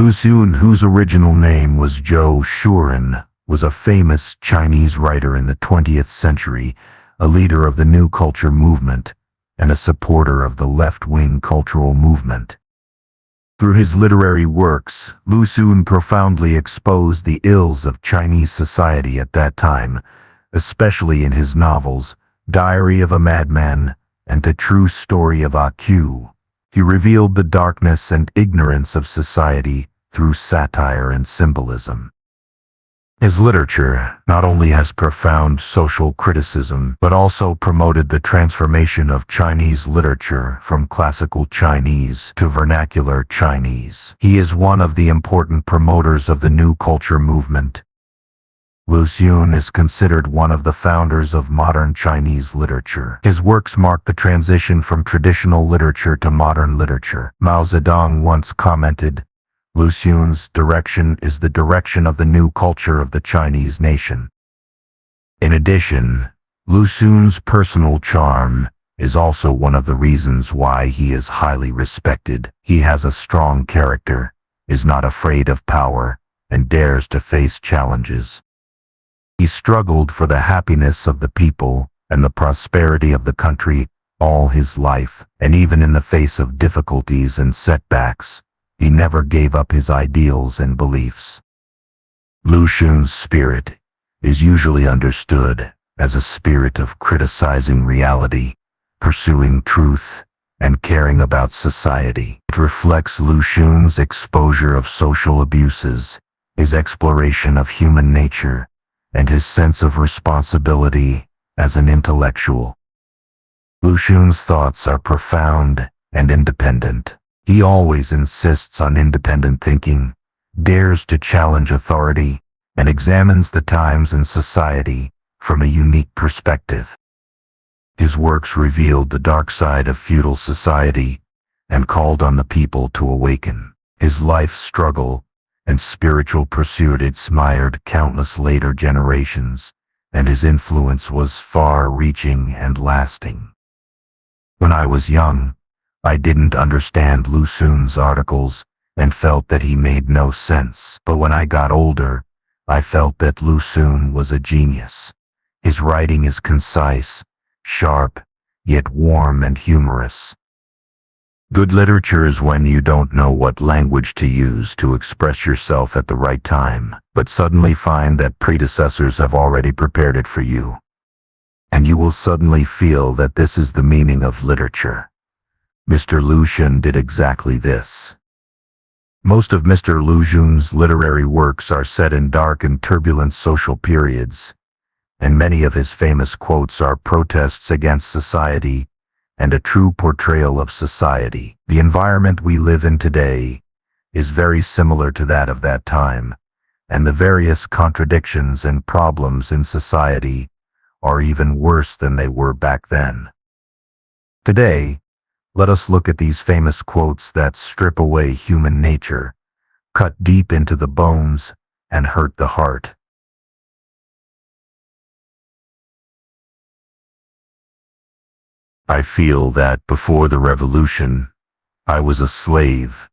Lu Xun, whose original name was Zhou Shuren, was a famous Chinese writer in the 20th century, a leader of the New Culture movement, and a supporter of the left-wing cultural movement. Through his literary works, Lu Xun profoundly exposed the ills of Chinese society at that time, especially in his novels, Diary of a Madman and The True Story of A Q. He revealed the darkness and ignorance of society through satire and symbolism. His literature not only has profound social criticism, but also promoted the transformation of Chinese literature from classical Chinese to vernacular Chinese. He is one of the important promoters of the New Culture movement. Lu Xun is considered one of the founders of modern Chinese literature. His works mark the transition from traditional literature to modern literature. Mao Zedong once commented, "Lu Xun's direction is the direction of the new culture of the Chinese nation." In addition, Lu Xun's personal charm is also one of the reasons why he is highly respected. He has a strong character, is not afraid of power, and dares to face challenges. He struggled for the happiness of the people and the prosperity of the country all his life, and even in the face of difficulties and setbacks, he never gave up his ideals and beliefs. Lu Xun's spirit is usually understood as a spirit of criticizing reality, pursuing truth, and caring about society. It reflects Lu Xun's exposure of social abuses, his exploration of human nature, and his sense of responsibility as an intellectual. Lu Xun's thoughts are profound and independent. He always insists on independent thinking, dares to challenge authority, and examines the times and society from a unique perspective. His works revealed the dark side of feudal society and called on the people to awaken. His life struggle and spiritual pursuit inspired countless later generations, and his influence was far-reaching and lasting. When I was young, I didn't understand Lu Xun's articles and felt that he made no sense. But when I got older, I felt that Lu Xun was a genius. His writing is concise, sharp, yet warm and humorous. Good literature is when you don't know what language to use to express yourself at the right time, but suddenly find that predecessors have already prepared it for you. And you will suddenly feel that this is the meaning of literature. Mr. Lu Xun did exactly this. Most of Mr. Lu Xun's literary works are set in dark and turbulent social periods, and many of his famous quotes are protests against society and a true portrayal of society. The environment we live in today is very similar to that of that time, and the various contradictions and problems in society are even worse than they were back then. Today, let us look at these famous quotes that strip away human nature, cut deep into the bones, and hurt the heart. I feel that before the revolution, I was a slave.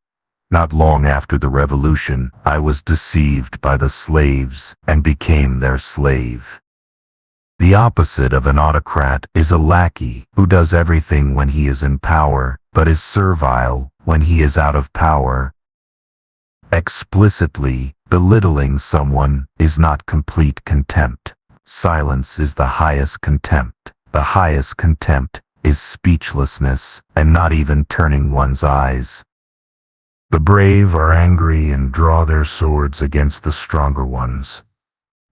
Not long after the revolution, I was deceived by the slaves and became their slave. The opposite of an autocrat is a lackey who does everything when he is in power, but is servile when he is out of power. Explicitly belittling someone is not complete contempt. Silence is the highest contempt. The highest contempt is speechlessness and not even turning one's eyes. The brave are angry and draw their swords against the stronger ones.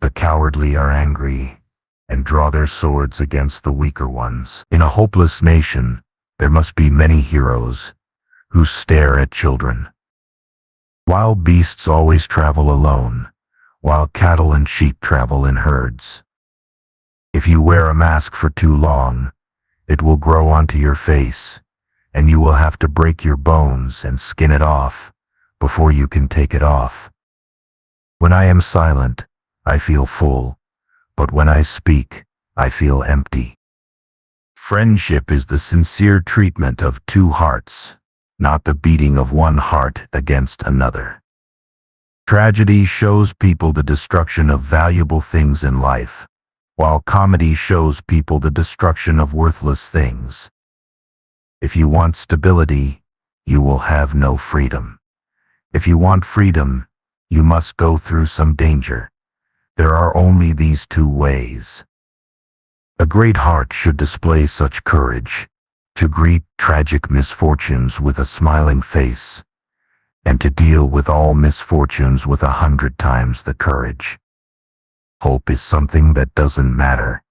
The cowardly are angry and draw their swords against the weaker ones. In a hopeless nation, there must be many heroes who stare at children. Wild beasts always travel alone, while cattle and sheep travel in herds. If you wear a mask for too long, it will grow onto your face, and you will have to break your bones and skin it off before you can take it off. When I am silent, I feel full, but when I speak, I feel empty. Friendship is the sincere treatment of two hearts, not the beating of one heart against another. Tragedy shows people the destruction of valuable things in life, while comedy shows people the destruction of worthless things. If you want stability, you will have no freedom. If you want freedom, you must go through some danger. There are only these two ways. A great heart should display such courage, to greet tragic misfortunes with a smiling face, and to deal with all misfortunes with 100 times the courage. Hope is something that doesn't matter.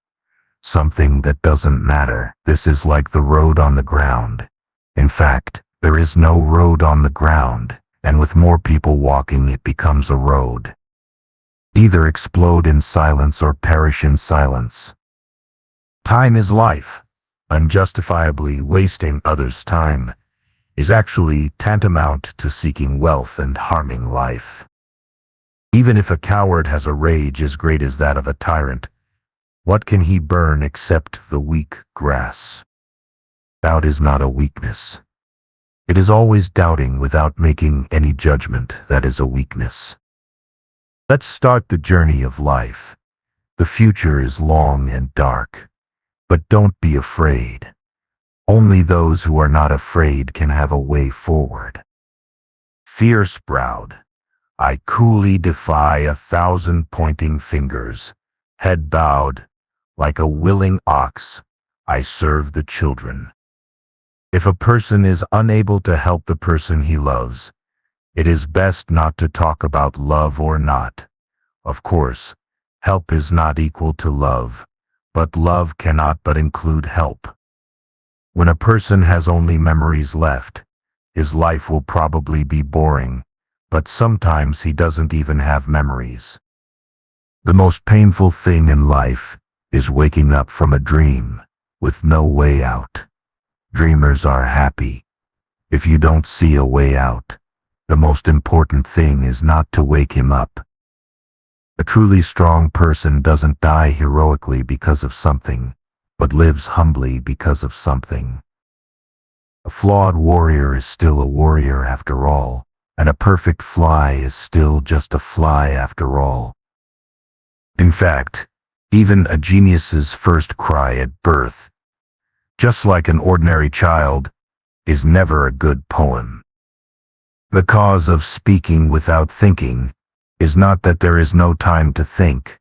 Something that doesn't matter. This is like the road on the ground. In fact, there is no road on the ground, and with more people walking it becomes a road. Either explode in silence or perish in silence. Time is life. Unjustifiably wasting others' time is actually tantamount to seeking wealth and harming life. Even if a coward has a rage as great as that of a tyrant, what can he burn except the weak grass? Doubt is not a weakness. It is always doubting without making any judgment that is a weakness. Let's start the journey of life. The future is long and dark, but don't be afraid. Only those who are not afraid can have a way forward. Fierce browed, I coolly defy 1,000 pointing fingers. Head bowed, like a willing ox, I serve the children. If a person is unable to help the person he loves, it is best not to talk about love or not. Of course, help is not equal to love, but love cannot but include help. When a person has only memories left, his life will probably be boring, but sometimes he doesn't even have memories. The most painful thing in life is waking up from a dream with no way out. Dreamers are happy. If you don't see a way out, the most important thing is not to wake him up. A truly strong person doesn't die heroically because of something, but lives humbly because of something. A flawed warrior is still a warrior after all, and a perfect fly is still just a fly after all. In fact, even a genius's first cry at birth, just like an ordinary child, is never a good poem. The cause of speaking without thinking is not that there is no time to think,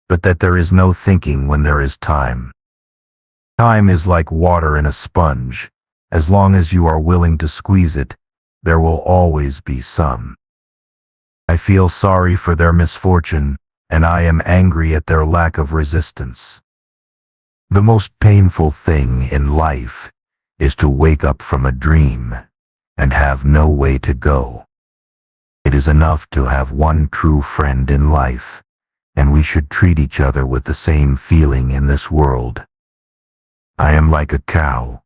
but that there is no thinking when there is time. Time is like water in a sponge. As long as you are willing to squeeze it, there will always be some. I feel sorry for their misfortune, and I am angry at their lack of resistance. The most painful thing in life is to wake up from a dream and have no way to go. It is enough to have one true friend in life, and we should treat each other with the same feeling in this world. I am like a cow,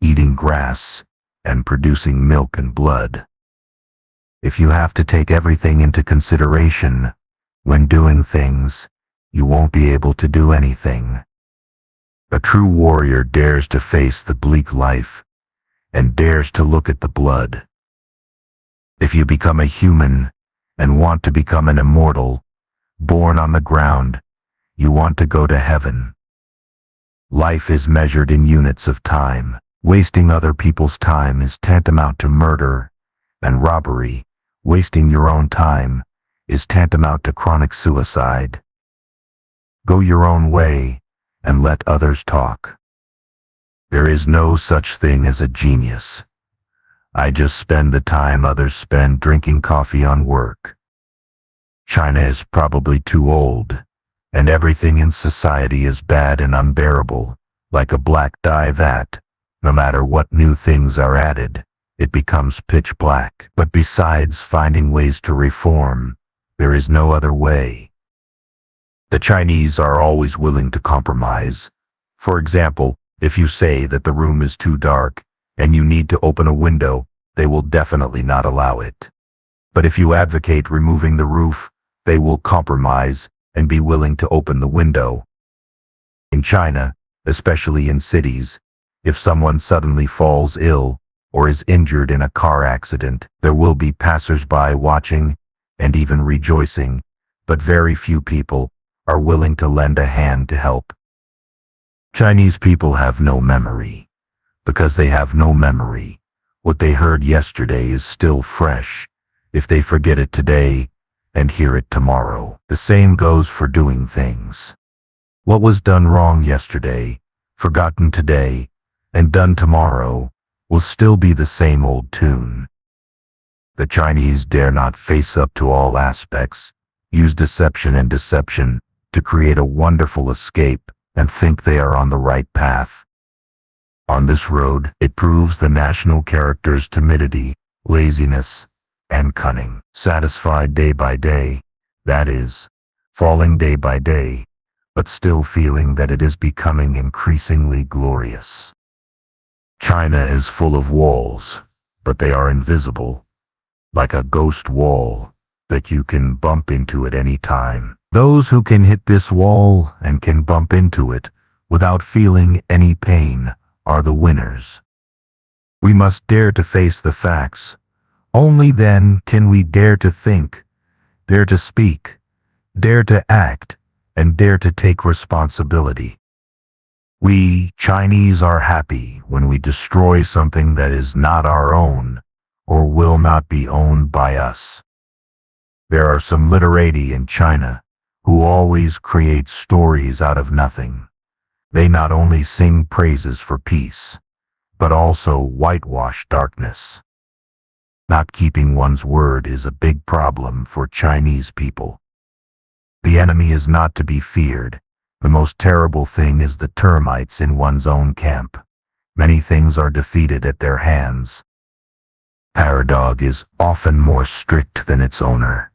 eating grass and producing milk and blood. If you have to take everything into consideration when doing things, you won't be able to do anything. A true warrior dares to face the bleak life and dares to look at the blood. If you become a human and want to become an immortal, born on the ground, you want to go to heaven. Life is measured in units of time. Wasting other people's time is tantamount to murder and robbery. Wasting your own time is tantamount to chronic suicide. Go your own way and let others talk. There is no such thing as a genius. I just spend the time others spend drinking coffee on work. China is probably too old, and everything in society is bad and unbearable, like a black dye vat. No matter what new things are added, it becomes pitch black. But besides finding ways to reform, there is no other way. The Chinese are always willing to compromise. For example, if you say that the room is too dark and you need to open a window, they will definitely not allow it. But if you advocate removing the roof, they will compromise and be willing to open the window. In China, especially in cities, if someone suddenly falls ill or is injured in a car accident, there will be passers-by watching, and even rejoicing, but very few people are willing to lend a hand to help. Chinese people have no memory. Because they have no memory, what they heard yesterday is still fresh. If they forget it today and hear it tomorrow, the same goes for doing things. What was done wrong yesterday, forgotten today, and done tomorrow will still be the same old tune. The Chinese dare not face up to all aspects, use deception and deception to create a wonderful escape and think they are on the right path. On this road, it proves the national character's timidity, laziness, and cunning, satisfied day by day, that is, falling day by day, but still feeling that it is becoming increasingly glorious. China is full of walls, but they are invisible, like a ghost wall that you can bump into at any time. Those who can hit this wall and can bump into it without feeling any pain are the winners. We must dare to face the facts. Only then can we dare to think, dare to speak, dare to act, and dare to take responsibility. We Chinese are happy when we destroy something that is not our own or will not be owned by us. There are some literati in China who always create stories out of nothing. They not only sing praises for peace, but also whitewash darkness. Not keeping one's word is a big problem for Chinese people. The enemy is not to be feared. The most terrible thing is the termites in one's own camp. Many things are defeated at their hands. Paradog is often more strict than its owner.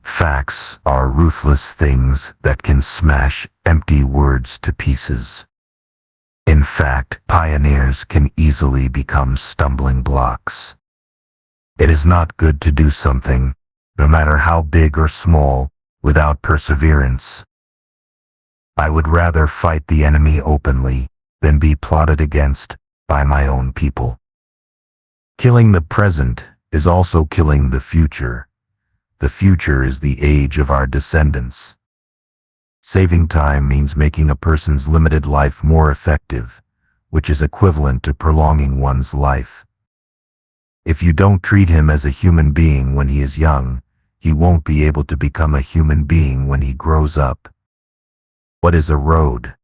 Facts are ruthless things that can smash empty words to pieces. In fact, pioneers can easily become stumbling blocks. It is not good to do something, no matter how big or small, without perseverance. I would rather fight the enemy openly than be plotted against by my own people. Killing the present is also killing the future. The future is the age of our descendants. Saving time means making a person's limited life more effective, which is equivalent to prolonging one's life. If you don't treat him as a human being when he is young, he won't be able to become a human being when he grows up. What is a road?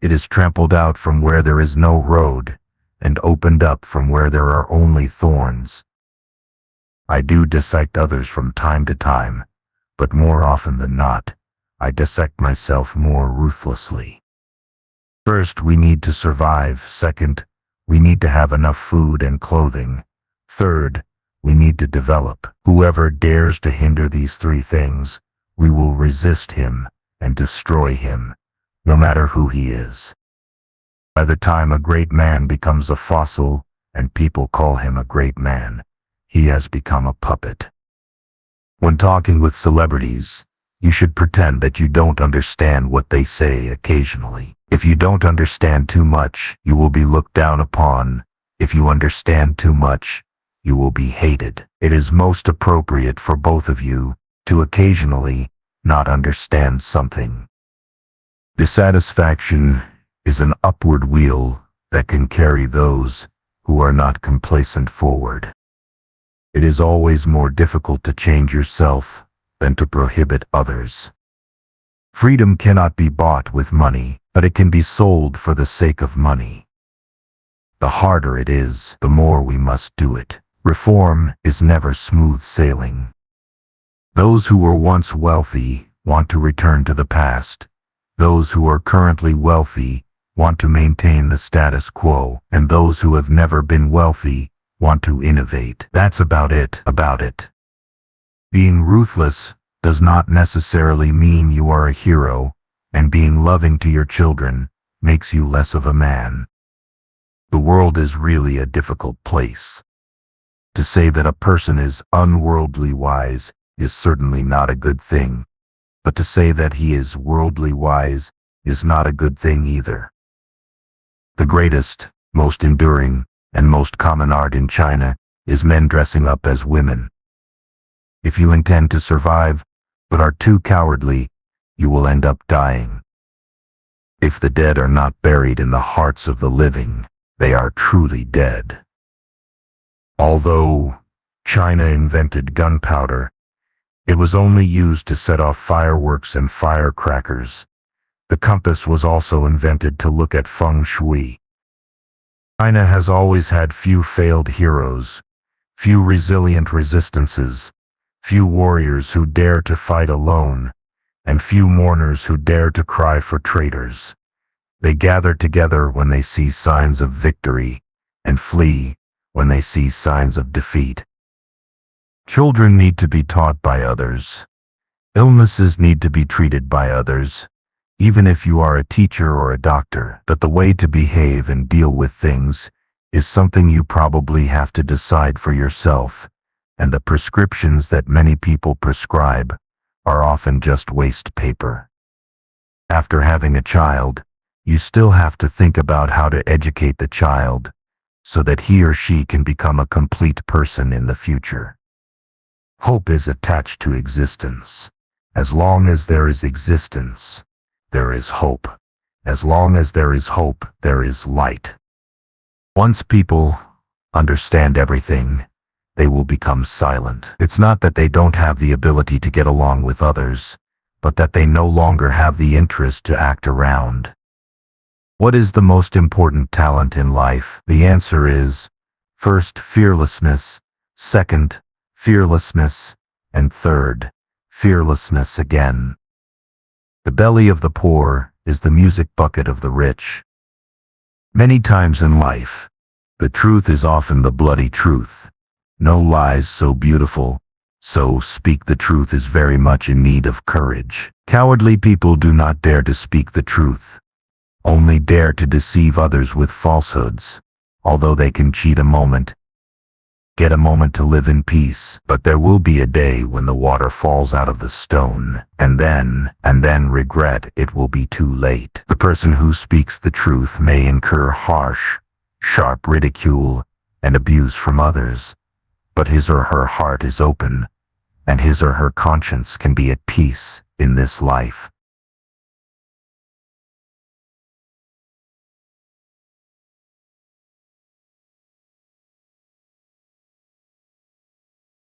It is trampled out from where there is no road, and opened up from where there are only thorns. I do dissect others from time to time, but more often than not, I dissect myself more ruthlessly. First, we need to survive. Second, we need to have enough food and clothing. Third, we need to develop. Whoever dares to hinder these three things, we will resist him and destroy him, no matter who he is. By the time a great man becomes a fossil and people call him a great man, he has become a puppet. When talking with celebrities, you should pretend that you don't understand what they say occasionally. If you don't understand too much, you will be looked down upon. If you understand too much, you will be hated. It is most appropriate for both of you to occasionally not understand something. Dissatisfaction is an upward wheel that can carry those who are not complacent forward. It is always more difficult to change yourself than to prohibit others. Freedom cannot be bought with money, but it can be sold for the sake of money. The harder it is, the more we must do it. Reform is never smooth sailing. Those who were once wealthy want to return to the past. Those who are currently wealthy want to maintain the status quo, and those who have never been wealthy want to innovate. That's about it. Being ruthless does not necessarily mean you are a hero, and being loving to your children makes you less of a man. The world is really a difficult place. To say that a person is unworldly wise is certainly not a good thing, but to say that he is worldly wise is not a good thing either. The greatest, most enduring, and most common art in China is men dressing up as women. If you intend to survive, but are too cowardly, you will end up dying. If the dead are not buried in the hearts of the living, they are truly dead. Although China invented gunpowder, it was only used to set off fireworks and firecrackers. The compass was also invented to look at feng shui. China has always had few failed heroes, few resilient resistances, few warriors who dare to fight alone, and few mourners who dare to cry for traitors. They gather together when they see signs of victory, and flee when they see signs of defeat. Children need to be taught by others. Illnesses need to be treated by others, even if you are a teacher or a doctor. But the way to behave and deal with things is something you probably have to decide for yourself, and the prescriptions that many people prescribe are often just waste paper. After having a child, you still have to think about how to educate the child so that he or she can become a complete person in the future. Hope is attached to existence. As long as there is existence, there is hope. As long as there is hope, there is light. Once people understand everything, they will become silent. It's not that they don't have the ability to get along with others, but that they no longer have the interest to act around. What is the most important talent in life? The answer is, first, fearlessness, second, fearlessness, and third, fearlessness again. The belly of the poor is the music bucket of the rich. Many times in life, the truth is often the bloody truth. No lies so beautiful, so speak the truth is very much in need of courage. Cowardly people do not dare to speak the truth, only dare to deceive others with falsehoods, although they can cheat a moment, get a moment to live in peace. But there will be a day when the water falls out of the stone, and then regret it will be too late. The person who speaks the truth may incur harsh, sharp ridicule and abuse from others, but his or her heart is open, and his or her conscience can be at peace in this life.